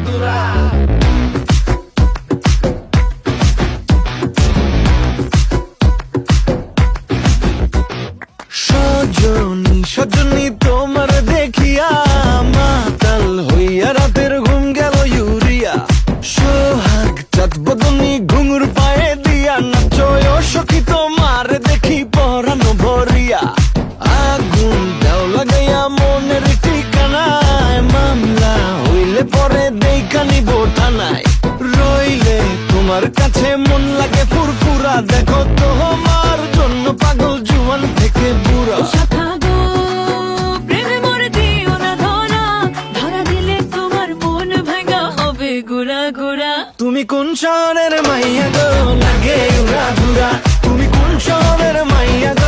দুরা। সজনী সজনী তোমার দেখিয়া মাতাল হইয়া রাতের ঘুম গেল ইউরিয়া। সোহাগ চাঁদ বদনী ঘুঙুর পায়ে দিয়া নাচয় সখী তোমার দেখি পরানো ভরিয়া। আগুন দাও লাগাইয়া মনের ঠিকানায়, মামলা হইলে পরে দেখা নিব থানায়। রইলে তোমার কাছে মন লাগে ফুরফুরা, দেখো তোমার জন্য পাগল জুয়ান থেকে বুড়া। শাখা গো প্রেমে মরে দিও না ধরা, ধরা দিলে তোমার মন ভাঙা হবে গুড়া গুড়া। তুমি কোন শহরের মাইয়া গো লাগে উড়া ধুরা, তুমি কোন শহরের মাইয়া গো